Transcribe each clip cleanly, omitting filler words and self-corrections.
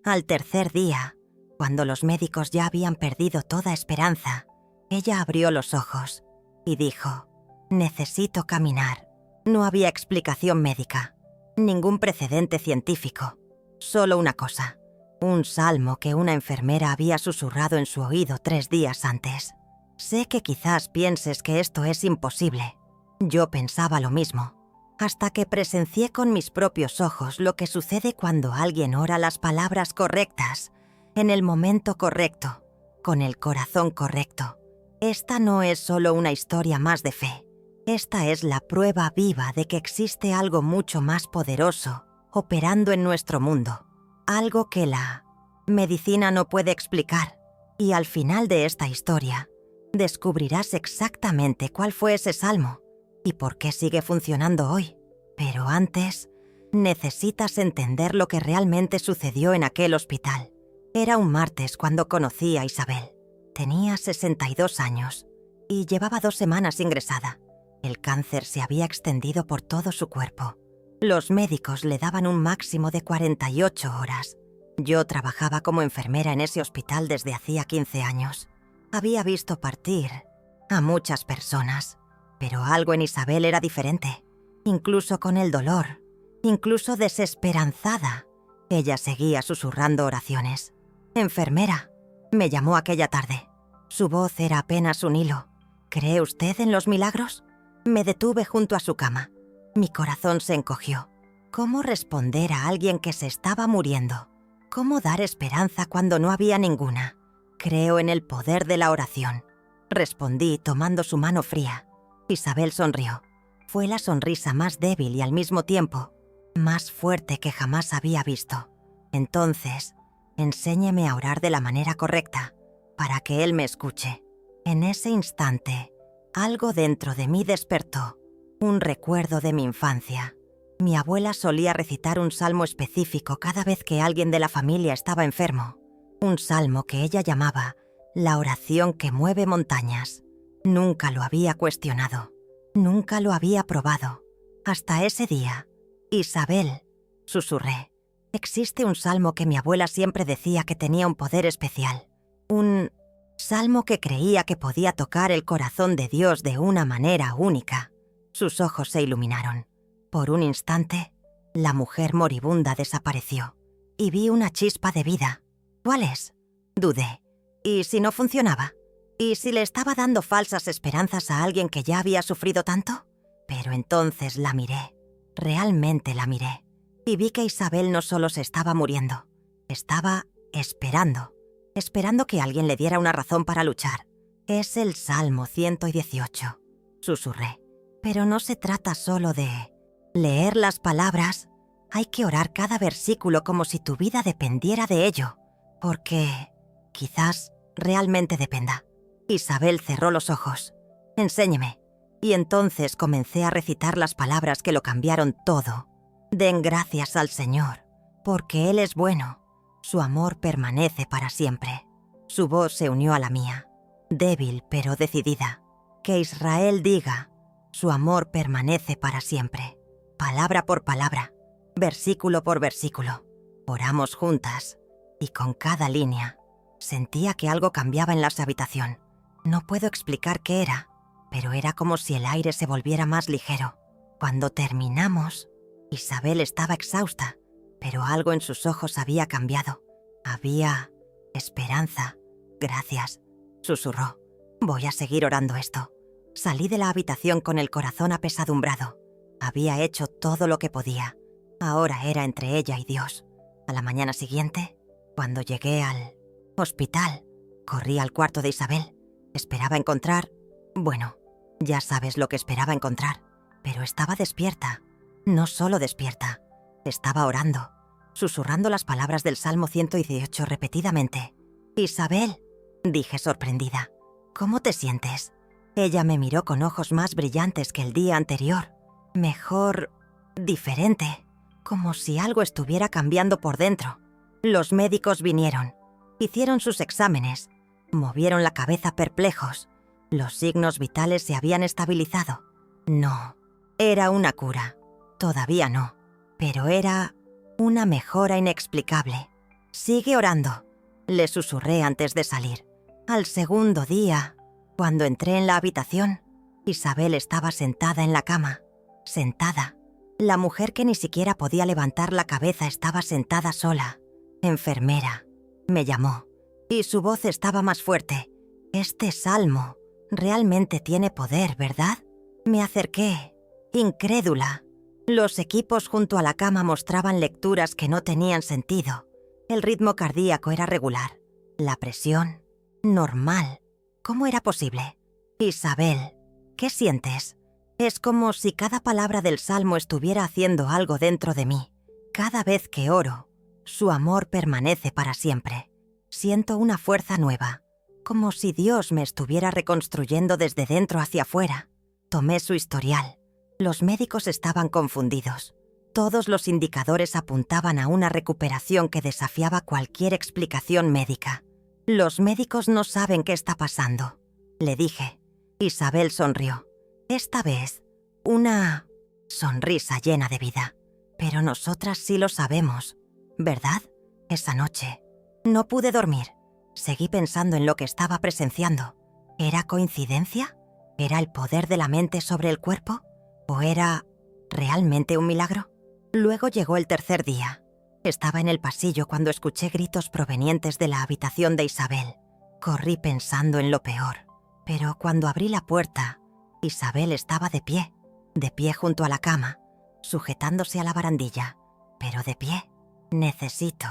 Al tercer día, cuando los médicos ya habían perdido toda esperanza, ella abrió los ojos y dijo: «Necesito caminar». No había explicación médica, ningún precedente científico, solo una cosa: un salmo que una enfermera había susurrado en su oído 3 días antes. Sé que quizás pienses que esto es imposible. Yo pensaba lo mismo, hasta que presencié con mis propios ojos lo que sucede cuando alguien ora las palabras correctas, en el momento correcto, con el corazón correcto. Esta no es solo una historia más de fe. Esta es la prueba viva de que existe algo mucho más poderoso operando en nuestro mundo, algo que la medicina no puede explicar. Y al final de esta historia, descubrirás exactamente cuál fue ese salmo y por qué sigue funcionando hoy. Pero antes, necesitas entender lo que realmente sucedió en aquel hospital. Era un martes cuando conocí a Isabel. Tenía 62 años y llevaba 2 semanas ingresada. El cáncer se había extendido por todo su cuerpo. Los médicos le daban un máximo de 48 horas. Yo trabajaba como enfermera en ese hospital desde hacía 15 años. Había visto partir a muchas personas, pero algo en Isabel era diferente. Incluso con el dolor, incluso desesperanzada, ella seguía susurrando oraciones. «Enfermera», me llamó aquella tarde. Su voz era apenas un hilo. «¿Cree usted en los milagros?». Me detuve junto a su cama. Mi corazón se encogió. ¿Cómo responder a alguien que se estaba muriendo? ¿Cómo dar esperanza cuando no había ninguna? «Creo en el poder de la oración», respondí tomando su mano fría. Isabel sonrió. Fue la sonrisa más débil y al mismo tiempo más fuerte que jamás había visto. «Entonces, enséñeme a orar de la manera correcta, para que él me escuche». En ese instante, algo dentro de mí despertó, un recuerdo de mi infancia. Mi abuela solía recitar un salmo específico cada vez que alguien de la familia estaba enfermo, un salmo que ella llamaba la oración que mueve montañas. Nunca lo había cuestionado, nunca lo había probado. Hasta ese día. «Isabel», susurré, «existe un salmo que mi abuela siempre decía que tenía un poder especial. Un salmo que creía que podía tocar el corazón de Dios de una manera única». Sus ojos se iluminaron. Por un instante, la mujer moribunda desapareció y vi una chispa de vida. «¿Cuál es?», dudé. ¿Y si no funcionaba? ¿Y si le estaba dando falsas esperanzas a alguien que ya había sufrido tanto? Pero entonces la miré, realmente la miré, y vi que Isabel no solo se estaba muriendo, estaba esperando que alguien le diera una razón para luchar. «Es el Salmo 118», susurré. «Pero no se trata solo de leer las palabras, hay que orar cada versículo como si tu vida dependiera de ello, porque quizás realmente dependa». Isabel cerró los ojos. «Enséñeme». Y entonces comencé a recitar las palabras que lo cambiaron todo. «Den gracias al Señor, porque Él es bueno. Su amor permanece para siempre». Su voz se unió a la mía, débil pero decidida. «Que Israel diga, su amor permanece para siempre». Palabra por palabra, versículo por versículo. Oramos juntas, y con cada línea sentía que algo cambiaba en la habitación. No puedo explicar qué era, pero era como si el aire se volviera más ligero. Cuando terminamos, Isabel estaba exhausta, pero algo en sus ojos había cambiado. Había esperanza. «Gracias», susurró. «Voy a seguir orando esto». Salí de la habitación con el corazón apesadumbrado. Había hecho todo lo que podía. Ahora era entre ella y Dios. A la mañana siguiente, cuando llegué al hospital, corrí al cuarto de Isabel. Esperaba encontrar... Bueno, ya sabes lo que esperaba encontrar. Pero estaba despierta. No solo despierta. Estaba orando, susurrando las palabras del Salmo 118 repetidamente. «Isabel», dije sorprendida, «¿cómo te sientes?». Ella me miró con ojos más brillantes que el día anterior. Mejor, diferente, como si algo estuviera cambiando por dentro. Los médicos vinieron, hicieron sus exámenes, movieron la cabeza perplejos. Los signos vitales se habían estabilizado. No, era una cura. Todavía no, pero era una mejora inexplicable. Sigue orando, le susurré antes de salir. Al segundo día, cuando entré en la habitación, Isabel estaba sentada en la cama. Sentada. La mujer que ni siquiera podía levantar la cabeza estaba sentada sola. Enfermera. Me llamó. Y su voz estaba más fuerte. Este salmo realmente tiene poder, ¿verdad? Me acerqué, incrédula. Los equipos junto a la cama mostraban lecturas que no tenían sentido. El ritmo cardíaco era regular. La presión, normal. ¿Cómo era posible? Isabel, ¿qué sientes? Es como si cada palabra del salmo estuviera haciendo algo dentro de mí. Cada vez que oro, su amor permanece para siempre. Siento una fuerza nueva, como si Dios me estuviera reconstruyendo desde dentro hacia afuera. Tomé su historial. Los médicos estaban confundidos. Todos los indicadores apuntaban a una recuperación que desafiaba cualquier explicación médica. Los médicos no saben qué está pasando, le dije. Isabel sonrió. Esta vez, una sonrisa llena de vida. Pero nosotras sí lo sabemos, ¿verdad? Esa noche no pude dormir. Seguí pensando en lo que estaba presenciando. ¿Era coincidencia? ¿Era el poder de la mente sobre el cuerpo? ¿O era realmente un milagro? Luego llegó el tercer día. Estaba en el pasillo cuando escuché gritos provenientes de la habitación de Isabel. Corrí pensando en lo peor. Pero cuando abrí la puerta, Isabel estaba de pie junto a la cama, sujetándose a la barandilla. Pero de pie. Necesito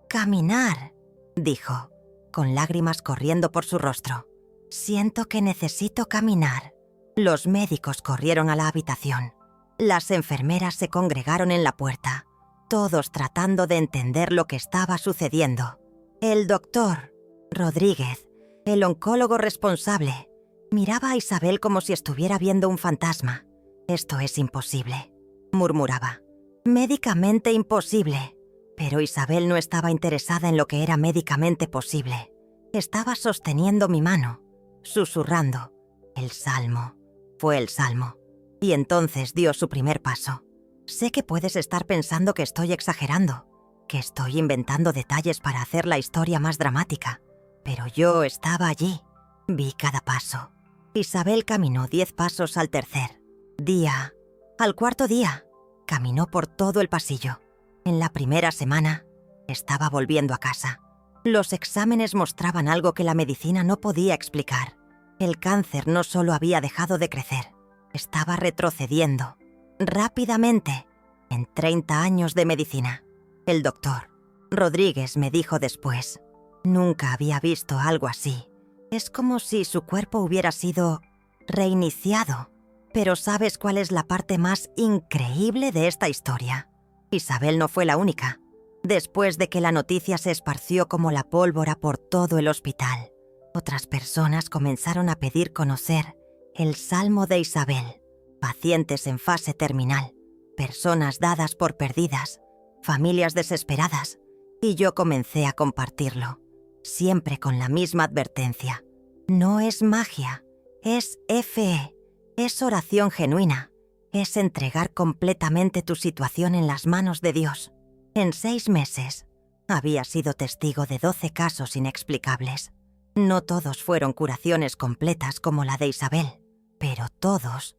caminar, dijo, con lágrimas corriendo por su rostro. Siento que necesito caminar. Los médicos corrieron a la habitación. Las enfermeras se congregaron en la puerta, todos tratando de entender lo que estaba sucediendo. El doctor Rodríguez, el oncólogo responsable, miraba a Isabel como si estuviera viendo un fantasma. «Esto es imposible», murmuraba. «Médicamente imposible». Pero Isabel no estaba interesada en lo que era médicamente posible. Estaba sosteniendo mi mano, susurrando. El salmo. Fue el salmo. Y entonces dio su primer paso. Sé que puedes estar pensando que estoy exagerando, que estoy inventando detalles para hacer la historia más dramática. Pero yo estaba allí. Vi cada paso. Isabel caminó 10 pasos al tercer día. Al cuarto día, caminó por todo el pasillo. En la primera semana, estaba volviendo a casa. Los exámenes mostraban algo que la medicina no podía explicar. El cáncer no solo había dejado de crecer, estaba retrocediendo, rápidamente, en 30 años de medicina. El doctor Rodríguez me dijo después, nunca había visto algo así. Es como si su cuerpo hubiera sido reiniciado. Pero ¿sabes cuál es la parte más increíble de esta historia? Isabel no fue la única. Después de que la noticia se esparció como la pólvora por todo el hospital, otras personas comenzaron a pedir conocer el Salmo de Isabel. Pacientes en fase terminal, personas dadas por perdidas, familias desesperadas, y yo comencé a compartirlo, siempre con la misma advertencia. No es magia, es fe, es oración genuina. Es entregar completamente tu situación en las manos de Dios. En 6 meses, había sido testigo de 12 casos inexplicables. No todos fueron curaciones completas como la de Isabel, pero todos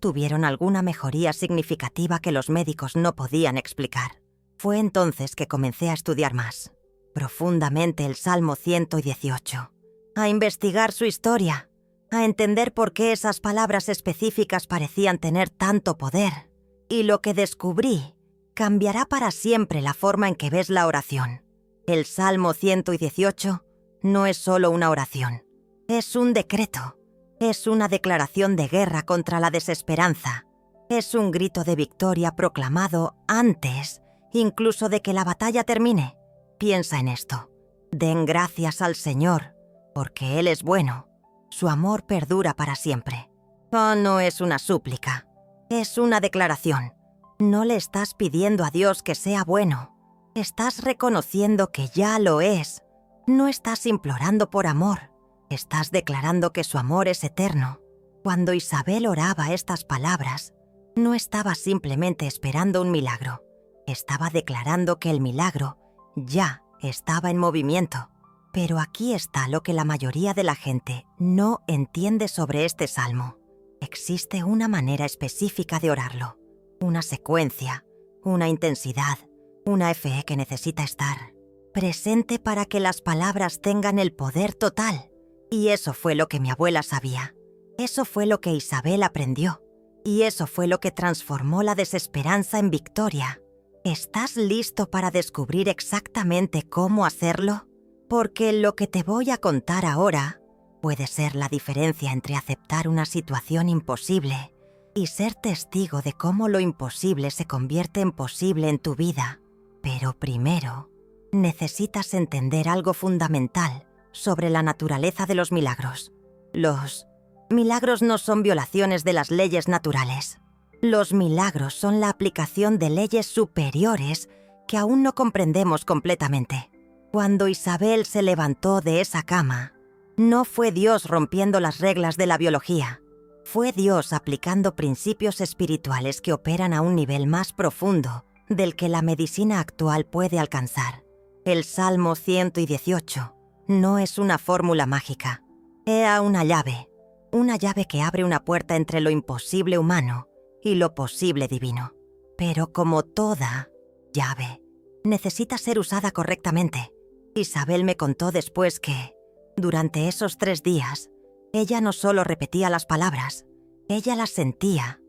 tuvieron alguna mejoría significativa que los médicos no podían explicar. Fue entonces que comencé a estudiar más, profundamente el Salmo 118, a investigar su historia, a entender por qué esas palabras específicas parecían tener tanto poder. Y lo que descubrí cambiará para siempre la forma en que ves la oración. El Salmo 118 no es solo una oración, es un decreto, es una declaración de guerra contra la desesperanza, es un grito de victoria proclamado antes, incluso de que la batalla termine. Piensa en esto. Den gracias al Señor, porque Él es bueno. Su amor perdura para siempre. Oh, no es una súplica, es una declaración. No le estás pidiendo a Dios que sea bueno, estás reconociendo que ya lo es. No estás implorando por amor, estás declarando que su amor es eterno. Cuando Isabel oraba estas palabras, no estaba simplemente esperando un milagro, estaba declarando que el milagro ya estaba en movimiento. Pero aquí está lo que la mayoría de la gente no entiende sobre este salmo. Existe una manera específica de orarlo, una secuencia, una intensidad, una fe que necesita estar presente para que las palabras tengan el poder total. Y eso fue lo que mi abuela sabía. Eso fue lo que Isabel aprendió. Y eso fue lo que transformó la desesperanza en victoria. ¿Estás listo para descubrir exactamente cómo hacerlo? Porque lo que te voy a contar ahora puede ser la diferencia entre aceptar una situación imposible y ser testigo de cómo lo imposible se convierte en posible en tu vida. Pero primero, necesitas entender algo fundamental sobre la naturaleza de los milagros. Los milagros no son violaciones de las leyes naturales. Los milagros son la aplicación de leyes superiores que aún no comprendemos completamente. Cuando Isabel se levantó de esa cama, no fue Dios rompiendo las reglas de la biología. Fue Dios aplicando principios espirituales que operan a un nivel más profundo del que la medicina actual puede alcanzar. El Salmo 118 no es una fórmula mágica. Era una llave que abre una puerta entre lo imposible humano y lo posible divino. Pero como toda llave, necesita ser usada correctamente. Isabel me contó después que, durante esos 3 días, ella no solo repetía las palabras, ella las sentía.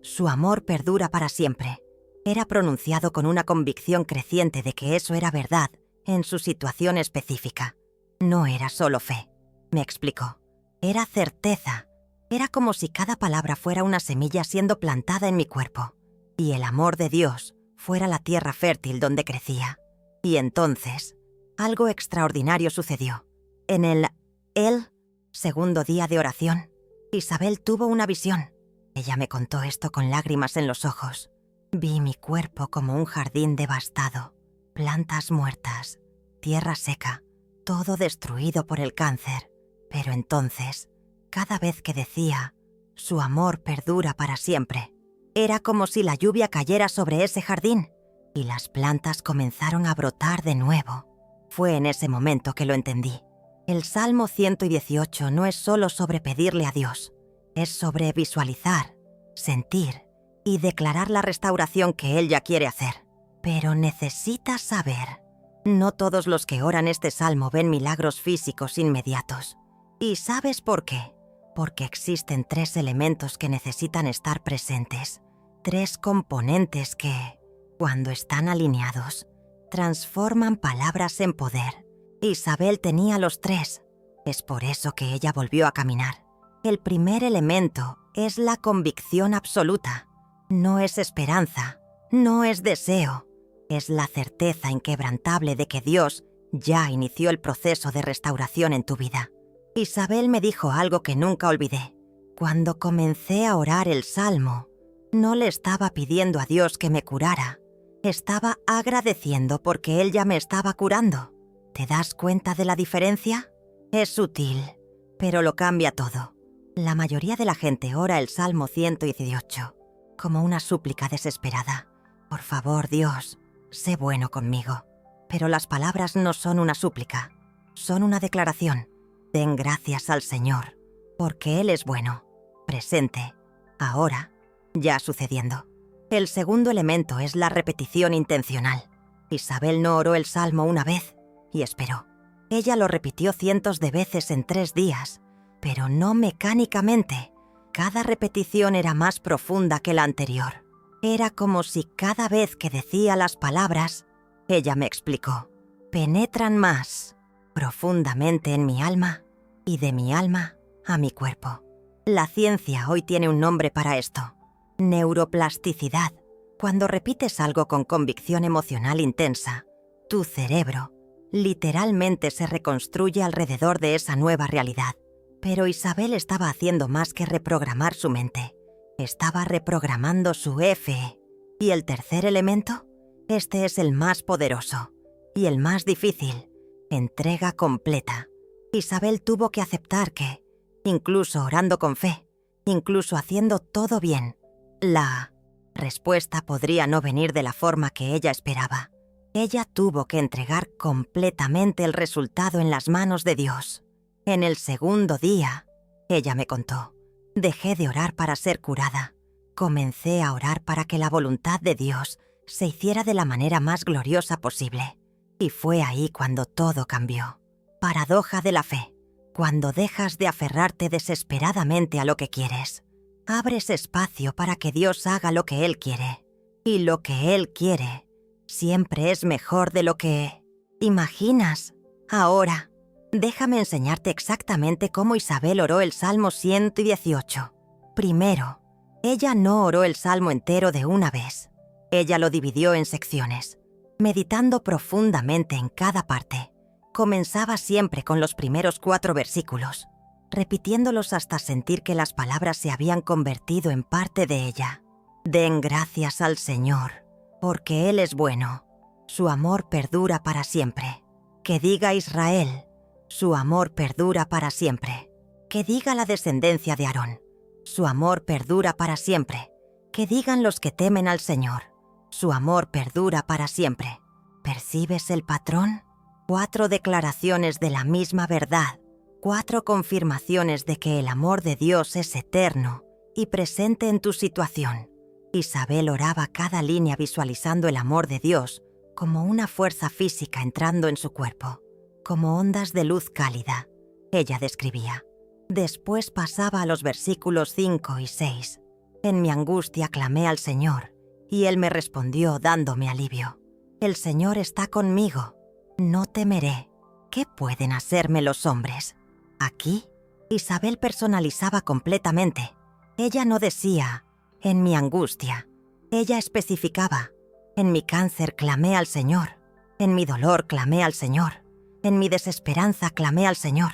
Su amor perdura para siempre. Era pronunciado con una convicción creciente de que eso era verdad en su situación específica. No era solo fe, me explicó. Era certeza. Era como si cada palabra fuera una semilla siendo plantada en mi cuerpo, y el amor de Dios fuera la tierra fértil donde crecía. Y entonces, algo extraordinario sucedió. En el segundo día de oración, Isabel tuvo una visión. Ella me contó esto con lágrimas en los ojos. Vi mi cuerpo como un jardín devastado, plantas muertas, tierra seca, todo destruido por el cáncer. Pero entonces, cada vez que decía, su amor perdura para siempre, era como si la lluvia cayera sobre ese jardín y las plantas comenzaron a brotar de nuevo. Fue en ese momento que lo entendí. El Salmo 118 no es solo sobre pedirle a Dios, es sobre visualizar, sentir y declarar la restauración que Él ya quiere hacer. Pero necesitas saber, no todos los que oran este salmo ven milagros físicos inmediatos. ¿Y sabes por qué? Porque existen 3 elementos que necesitan estar presentes, 3 componentes que, cuando están alineados, transforman palabras en poder. Isabel tenía los 3. Es por eso que ella volvió a caminar. El primer elemento es la convicción absoluta. No es esperanza, no es deseo. Es la certeza inquebrantable de que Dios ya inició el proceso de restauración en tu vida. Isabel me dijo algo que nunca olvidé. Cuando comencé a orar el salmo, no le estaba pidiendo a Dios que me curara. Estaba agradeciendo porque Él ya me estaba curando. ¿Te das cuenta de la diferencia? Es sutil, pero lo cambia todo. La mayoría de la gente ora el Salmo 118 como una súplica desesperada. Por favor, Dios, sé bueno conmigo. Pero las palabras no son una súplica, son una declaración. Den gracias al Señor, porque Él es bueno, presente, ahora, ya sucediendo. El segundo elemento es la repetición intencional. Isabel no oró el salmo una vez y esperó. Ella lo repitió cientos de veces en 3 días, pero no mecánicamente. Cada repetición era más profunda que la anterior. Era como si cada vez que decía las palabras, ella me explicó, penetran más profundamente en mi alma y de mi alma a mi cuerpo. La ciencia hoy tiene un nombre para esto: neuroplasticidad. Cuando repites algo con convicción emocional intensa, tu cerebro literalmente se reconstruye alrededor de esa nueva realidad. Pero Isabel estaba haciendo más que reprogramar su mente. Estaba reprogramando su fe. ¿Y el tercer elemento? Este es el más poderoso y el más difícil: entrega completa. Isabel tuvo que aceptar que, incluso orando con fe, incluso haciendo todo bien, la respuesta podría no venir de la forma que ella esperaba. Ella tuvo que entregar completamente el resultado en las manos de Dios. En el segundo día, ella me contó, dejé de orar para ser curada. Comencé a orar para que la voluntad de Dios se hiciera de la manera más gloriosa posible. Y fue ahí cuando todo cambió. Paradoja de la fe. Cuando dejas de aferrarte desesperadamente a lo que quieres, abres espacio para que Dios haga lo que Él quiere. Y lo que Él quiere siempre es mejor de lo que imaginas. Ahora, déjame enseñarte exactamente cómo Isabel oró el Salmo 118. Primero, ella no oró el Salmo entero de una vez. Ella lo dividió en secciones, meditando profundamente en cada parte. Comenzaba siempre con los primeros 4 versículos, repitiéndolos hasta sentir que las palabras se habían convertido en parte de ella. Den gracias al Señor, porque Él es bueno. Su amor perdura para siempre. Que diga Israel, su amor perdura para siempre. Que diga la descendencia de Aarón, su amor perdura para siempre. Que digan los que temen al Señor, su amor perdura para siempre. ¿Percibes el patrón? 4 declaraciones de la misma verdad, 4 confirmaciones de que el amor de Dios es eterno y presente en tu situación. Isabel oraba cada línea visualizando el amor de Dios como una fuerza física entrando en su cuerpo, como ondas de luz cálida. Ella describía. Después pasaba a los versículos 5 y 6. En mi angustia clamé al Señor, y Él me respondió dándome alivio. El Señor está conmigo. No temeré. ¿Qué pueden hacerme los hombres? Aquí, Isabel personalizaba completamente. Ella no decía, en mi angustia. Ella especificaba, en mi cáncer clamé al Señor. En mi dolor clamé al Señor. En mi desesperanza clamé al Señor.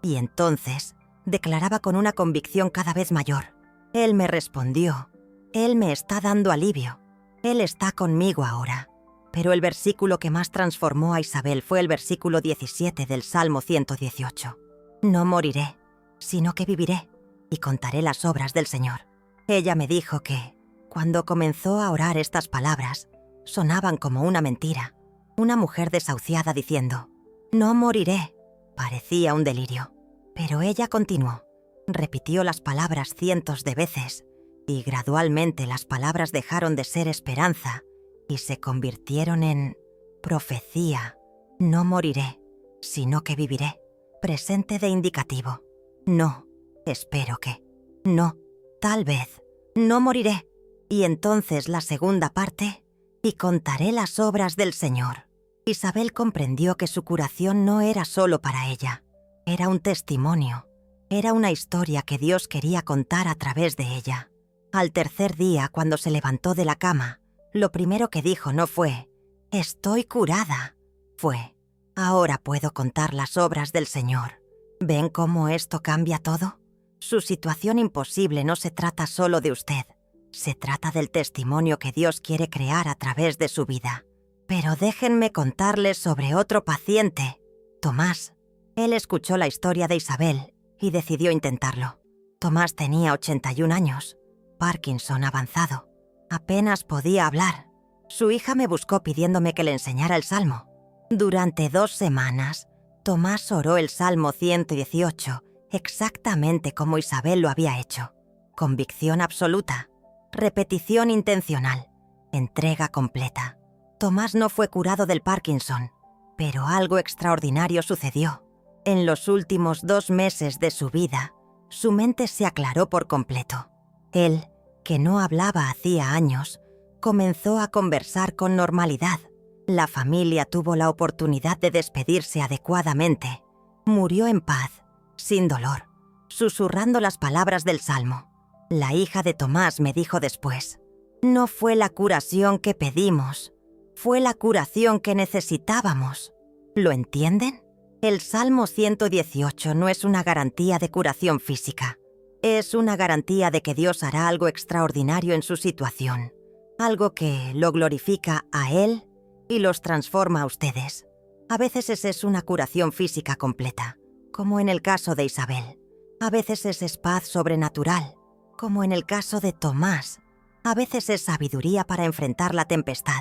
Y entonces, declaraba con una convicción cada vez mayor. Él me respondió. Él me está dando alivio. Él está conmigo ahora. Pero el versículo que más transformó a Isabel fue el versículo 17 del Salmo 118. No moriré, sino que viviré, y contaré las obras del Señor. Ella me dijo que, cuando comenzó a orar estas palabras, sonaban como una mentira. Una mujer desahuciada diciendo, no moriré. Parecía un delirio. Pero ella continuó. Repitió las palabras cientos de veces, y gradualmente las palabras dejaron de ser esperanza y se convirtieron en profecía. No moriré, sino que viviré. Presente de indicativo. No, espero que. No, tal vez. No moriré. Y entonces la segunda parte, y contaré las obras del Señor. Isabel comprendió que su curación no era solo para ella. Era un testimonio. Era una historia que Dios quería contar a través de ella. Al tercer día, cuando se levantó de la cama, lo primero que dijo no fue, «Estoy curada». Fue, «Ahora puedo contar las obras del Señor». ¿Ven cómo esto cambia todo? Su situación imposible no se trata solo de usted. Se trata del testimonio que Dios quiere crear a través de su vida. Pero déjenme contarles sobre otro paciente, Tomás. Él escuchó la historia de Isabel y decidió intentarlo. Tomás tenía 81 años, Parkinson avanzado. Apenas podía hablar. Su hija me buscó pidiéndome que le enseñara el Salmo. Durante 2 semanas, Tomás oró el Salmo 118, exactamente como Isabel lo había hecho. Convicción absoluta, repetición intencional, entrega completa. Tomás no fue curado del Parkinson, pero algo extraordinario sucedió. En los últimos 2 meses de su vida, su mente se aclaró por completo. Él, que no hablaba hacía años, comenzó a conversar con normalidad. La familia tuvo la oportunidad de despedirse adecuadamente. Murió en paz, sin dolor, susurrando las palabras del Salmo. La hija de Tomás me dijo después, «No fue la curación que pedimos, fue la curación que necesitábamos». ¿Lo entienden? El Salmo 118 no es una garantía de curación física. Es una garantía de que Dios hará algo extraordinario en su situación, algo que lo glorifica a Él y los transforma a ustedes. A veces es una curación física completa, como en el caso de Isabel. A veces es paz sobrenatural, como en el caso de Tomás. A veces es sabiduría para enfrentar la tempestad.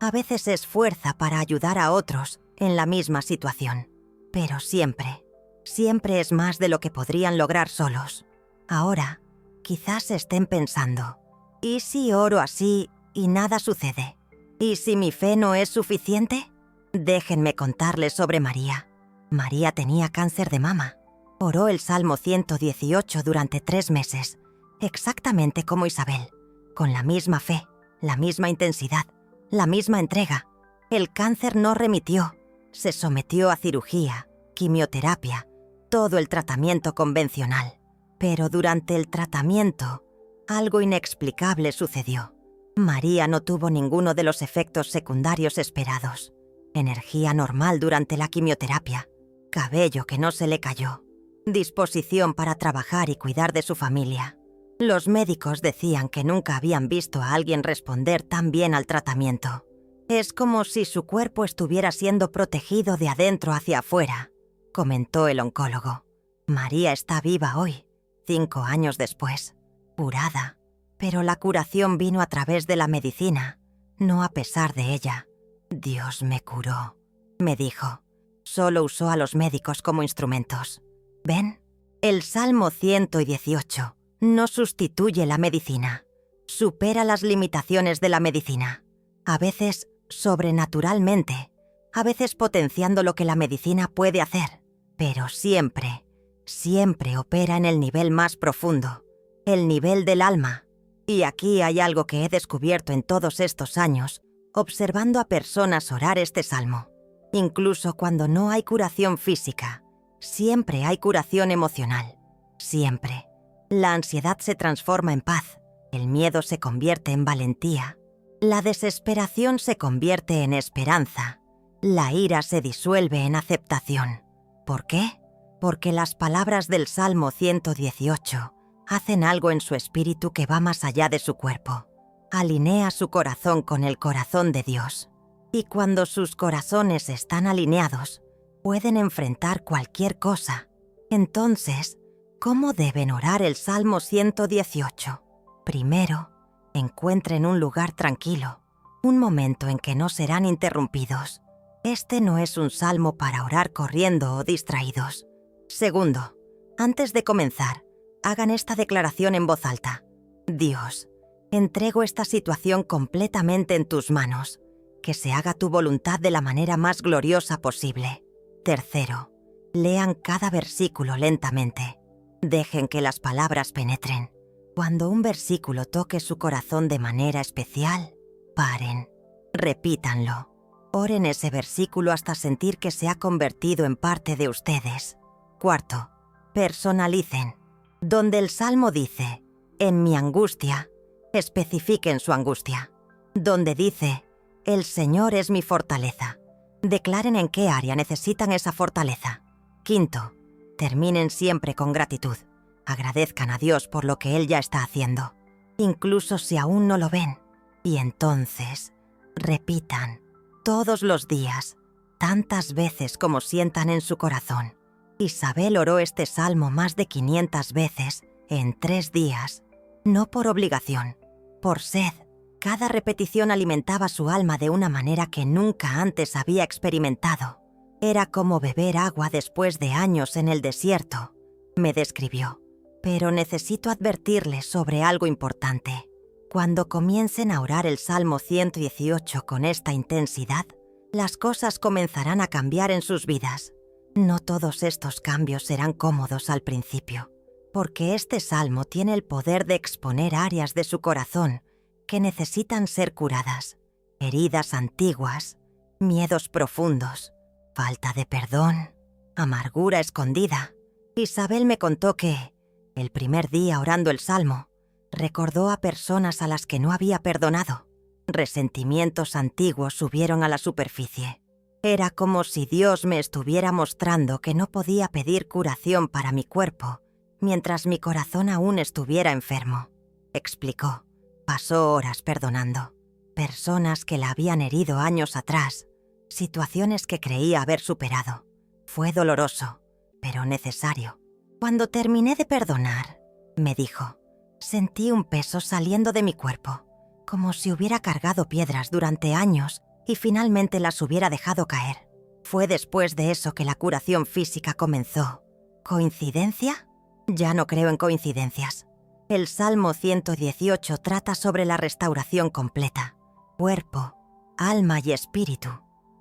A veces es fuerza para ayudar a otros en la misma situación. Pero siempre, siempre es más de lo que podrían lograr solos. Ahora, quizás estén pensando, ¿y si oro así y nada sucede? ¿Y si mi fe no es suficiente? Déjenme contarles sobre María. María tenía cáncer de mama. Oró el Salmo 118 durante 3 meses, exactamente como Isabel, con la misma fe, la misma intensidad, la misma entrega. El cáncer no remitió, se sometió a cirugía, quimioterapia, todo el tratamiento convencional. Pero durante el tratamiento, algo inexplicable sucedió. María no tuvo ninguno de los efectos secundarios esperados. Energía normal durante la quimioterapia, cabello que no se le cayó, disposición para trabajar y cuidar de su familia. Los médicos decían que nunca habían visto a alguien responder tan bien al tratamiento. Es como si su cuerpo estuviera siendo protegido de adentro hacia afuera, comentó el oncólogo. María está viva hoy, 5 años después, curada. Pero la curación vino a través de la medicina, no a pesar de ella. Dios me curó, me dijo. Solo usó a los médicos como instrumentos. ¿Ven? El Salmo 118 no sustituye la medicina. Supera las limitaciones de la medicina. A veces sobrenaturalmente, a veces potenciando lo que la medicina puede hacer. Pero siempre, siempre opera en el nivel más profundo, el nivel del alma. Y aquí hay algo que he descubierto en todos estos años, observando a personas orar este salmo. Incluso cuando no hay curación física, siempre hay curación emocional. Siempre. La ansiedad se transforma en paz, el miedo se convierte en valentía, la desesperación se convierte en esperanza, la ira se disuelve en aceptación. ¿Por qué? Porque las palabras del Salmo 118 hacen algo en su espíritu que va más allá de su cuerpo. Alinea su corazón con el corazón de Dios. Y cuando sus corazones están alineados, pueden enfrentar cualquier cosa. Entonces, ¿cómo deben orar el Salmo 118? Primero, encuentren un lugar tranquilo, un momento en que no serán interrumpidos. Este no es un salmo para orar corriendo o distraídos. Segundo, antes de comenzar, hagan esta declaración en voz alta. Dios, entrego esta situación completamente en tus manos. Que se haga tu voluntad de la manera más gloriosa posible. Tercero, lean cada versículo lentamente. Dejen que las palabras penetren. Cuando un versículo toque su corazón de manera especial, paren, repítanlo. Oren ese versículo hasta sentir que se ha convertido en parte de ustedes. Cuarto, personalicen. Donde el Salmo dice, en mi angustia, especifiquen su angustia. Donde dice, el Señor es mi fortaleza, declaren en qué área necesitan esa fortaleza. Quinto, terminen siempre con gratitud. Agradezcan a Dios por lo que Él ya está haciendo, incluso si aún no lo ven. Y entonces, repitan, todos los días, tantas veces como sientan en su corazón. Isabel oró este salmo más de 500 veces en 3 días, no por obligación, por sed. Cada repetición alimentaba su alma de una manera que nunca antes había experimentado. Era como beber agua después de años en el desierto, me describió. Pero necesito advertirles sobre algo importante. Cuando comiencen a orar el Salmo 118 con esta intensidad, las cosas comenzarán a cambiar en sus vidas. No todos estos cambios serán cómodos al principio, porque este salmo tiene el poder de exponer áreas de su corazón que necesitan ser curadas, heridas antiguas, miedos profundos, falta de perdón, amargura escondida. Isabel me contó que, el primer día orando el salmo, recordó a personas a las que no había perdonado. Resentimientos antiguos subieron a la superficie. Era como si Dios me estuviera mostrando que no podía pedir curación para mi cuerpo mientras mi corazón aún estuviera enfermo. Explicó. Pasó horas perdonando. Personas que la habían herido años atrás. Situaciones que creía haber superado. Fue doloroso, pero necesario. Cuando terminé de perdonar, me dijo, sentí un peso saliendo de mi cuerpo, como si hubiera cargado piedras durante años y finalmente las hubiera dejado caer. Fue después de eso que la curación física comenzó. ¿Coincidencia? Ya no creo en coincidencias. El Salmo 118 trata sobre la restauración completa, cuerpo, alma y espíritu.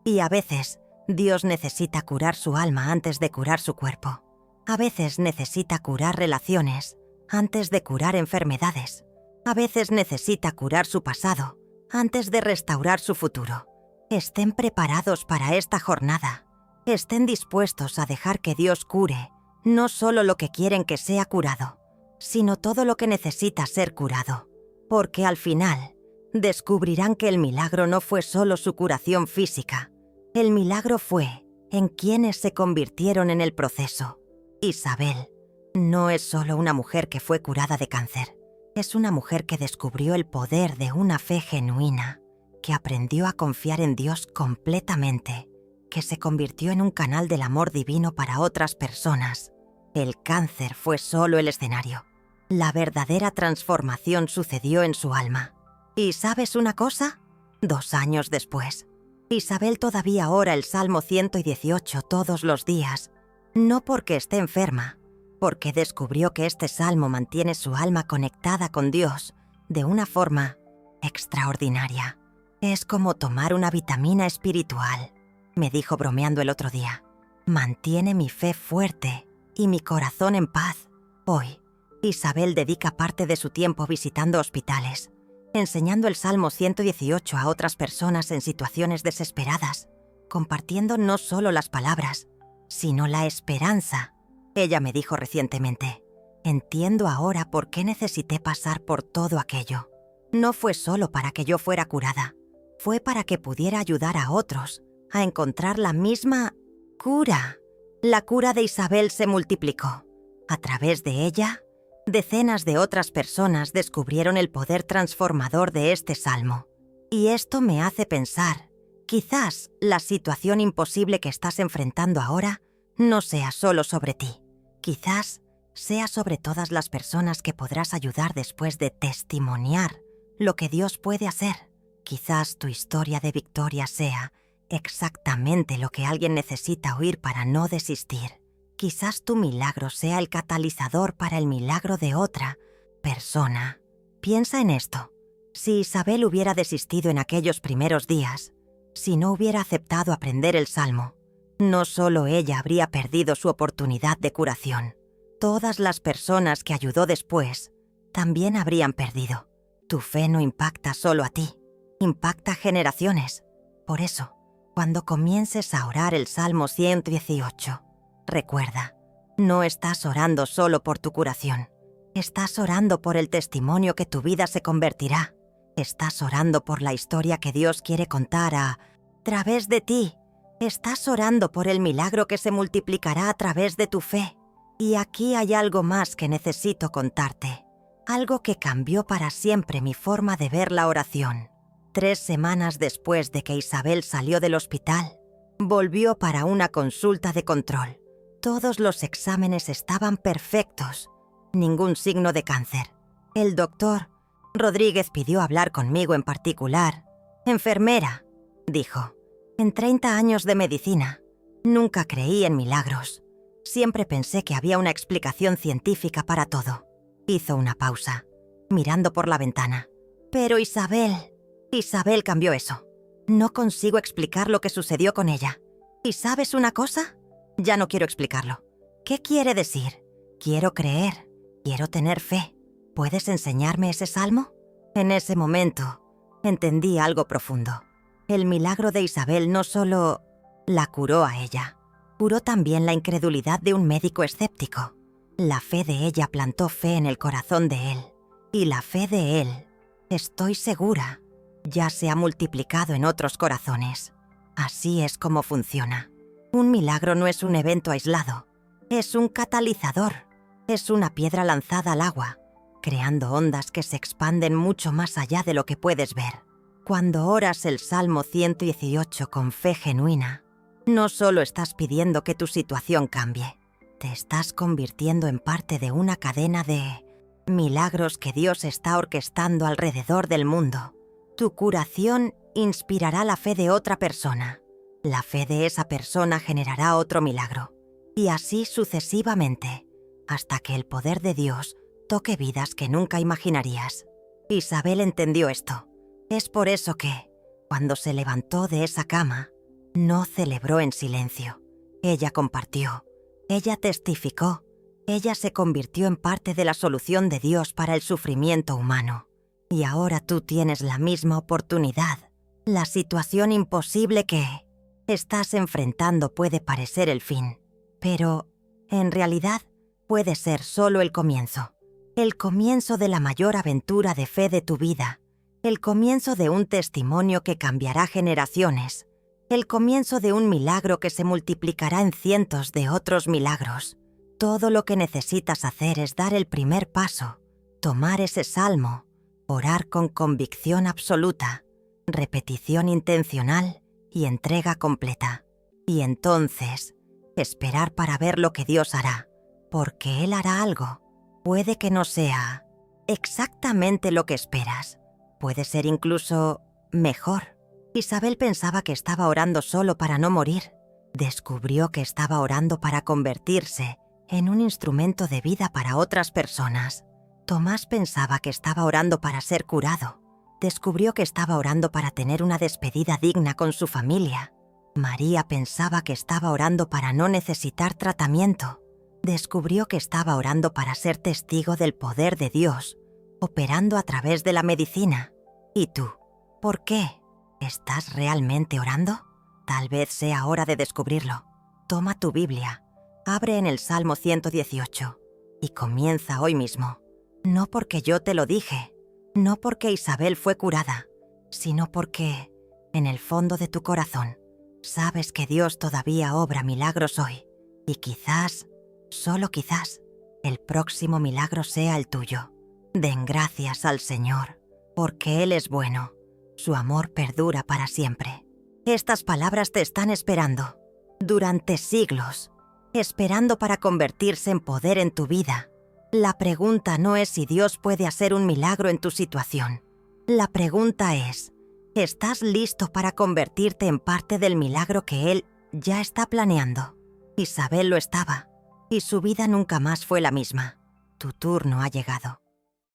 Y a veces, Dios necesita curar su alma antes de curar su cuerpo. A veces necesita curar relaciones antes de curar enfermedades. A veces necesita curar su pasado antes de restaurar su futuro. Estén preparados para esta jornada. Estén dispuestos a dejar que Dios cure no solo lo que quieren que sea curado, sino todo lo que necesita ser curado. Porque al final, descubrirán que el milagro no fue solo su curación física. El milagro fue en quienes se convirtieron en el proceso. Isabel no es solo una mujer que fue curada de cáncer. Es una mujer que descubrió el poder de una fe genuina, que aprendió a confiar en Dios completamente, que se convirtió en un canal del amor divino para otras personas. El cáncer fue solo el escenario. La verdadera transformación sucedió en su alma. ¿Y sabes una cosa? 2 años después, Isabel todavía ora el Salmo 118 todos los días, no porque esté enferma, porque descubrió que este salmo mantiene su alma conectada con Dios de una forma extraordinaria. Es como tomar una vitamina espiritual, me dijo bromeando el otro día. Mantiene mi fe fuerte y mi corazón en paz. Hoy, Isabel dedica parte de su tiempo visitando hospitales, enseñando el Salmo 118 a otras personas en situaciones desesperadas, compartiendo no solo las palabras, sino la esperanza. Ella me dijo recientemente, entiendo ahora por qué necesité pasar por todo aquello. No fue solo para que yo fuera curada, fue para que pudiera ayudar a otros a encontrar la misma cura. La cura de Isabel se multiplicó. A través de ella, decenas de otras personas descubrieron el poder transformador de este salmo. Y esto me hace pensar, quizás la situación imposible que estás enfrentando ahora no sea solo sobre ti. Quizás sea sobre todas las personas que podrás ayudar después de testimoniar lo que Dios puede hacer. Quizás tu historia de victoria sea exactamente lo que alguien necesita oír para no desistir. Quizás tu milagro sea el catalizador para el milagro de otra persona. Piensa en esto. Si Isabel hubiera desistido en aquellos primeros días, si no hubiera aceptado aprender el Salmo, no solo ella habría perdido su oportunidad de curación. Todas las personas que ayudó después también habrían perdido. Tu fe no impacta solo a ti, impacta generaciones. Por eso, cuando comiences a orar el Salmo 118, recuerda, no estás orando solo por tu curación. Estás orando por el testimonio que tu vida se convertirá. Estás orando por la historia que Dios quiere contar a través de ti. Estás orando por el milagro que se multiplicará a través de tu fe. Y aquí hay algo más que necesito contarte. Algo que cambió para siempre mi forma de ver la oración. 3 semanas después de que Isabel salió del hospital, volvió para una consulta de control. Todos los exámenes estaban perfectos. Ningún signo de cáncer. El doctor Rodríguez pidió hablar conmigo en particular. Enfermera, dijo. En 30 años de medicina, nunca creí en milagros. Siempre pensé que había una explicación científica para todo. Hizo una pausa, mirando por la ventana. Pero Isabel cambió eso. No consigo explicar lo que sucedió con ella. ¿Y sabes una cosa? Ya no quiero explicarlo. ¿Qué quiere decir? Quiero creer, quiero tener fe. ¿Puedes enseñarme ese salmo? En ese momento, entendí algo profundo. El milagro de Isabel no solo la curó a ella, curó también la incredulidad de un médico escéptico. La fe de ella plantó fe en el corazón de él. Y la fe de él, estoy segura, ya se ha multiplicado en otros corazones. Así es como funciona. Un milagro no es un evento aislado, es un catalizador, es una piedra lanzada al agua, creando ondas que se expanden mucho más allá de lo que puedes ver. Cuando oras el Salmo 118 con fe genuina, no solo estás pidiendo que tu situación cambie, te estás convirtiendo en parte de una cadena de milagros que Dios está orquestando alrededor del mundo. Tu curación inspirará la fe de otra persona. La fe de esa persona generará otro milagro. Y así sucesivamente, hasta que el poder de Dios toque vidas que nunca imaginarías. Isabel entendió esto. Es por eso que, cuando se levantó de esa cama, no celebró en silencio. Ella compartió, ella testificó, ella se convirtió en parte de la solución de Dios para el sufrimiento humano. Y ahora tú tienes la misma oportunidad. La situación imposible que estás enfrentando puede parecer el fin, pero, en realidad, puede ser solo el comienzo de la mayor aventura de fe de tu vida, el comienzo de un testimonio que cambiará generaciones, el comienzo de un milagro que se multiplicará en cientos de otros milagros. Todo lo que necesitas hacer es dar el primer paso, tomar ese salmo, orar con convicción absoluta, repetición intencional y entrega completa. Y entonces, esperar para ver lo que Dios hará, porque Él hará algo. Puede que no sea exactamente lo que esperas. Puede ser incluso mejor. Isabel pensaba que estaba orando solo para no morir. Descubrió que estaba orando para convertirse en un instrumento de vida para otras personas. Tomás pensaba que estaba orando para ser curado. Descubrió que estaba orando para tener una despedida digna con su familia. María pensaba que estaba orando para no necesitar tratamiento. Descubrió que estaba orando para ser testigo del poder de Dios, operando a través de la medicina. ¿Y tú? ¿Por qué? ¿Estás realmente orando? Tal vez sea hora de descubrirlo. Toma tu Biblia, abre en el Salmo 118 y comienza hoy mismo. No porque yo te lo dije, no porque Isabel fue curada, sino porque, en el fondo de tu corazón, sabes que Dios todavía obra milagros hoy y quizás, solo quizás, el próximo milagro sea el tuyo. Den gracias al Señor, porque Él es bueno. Su amor perdura para siempre. Estas palabras te están esperando, durante siglos, esperando para convertirse en poder en tu vida. La pregunta no es si Dios puede hacer un milagro en tu situación. La pregunta es, ¿estás listo para convertirte en parte del milagro que Él ya está planeando? Isabel lo estaba. Y su vida nunca más fue la misma. Tu turno ha llegado.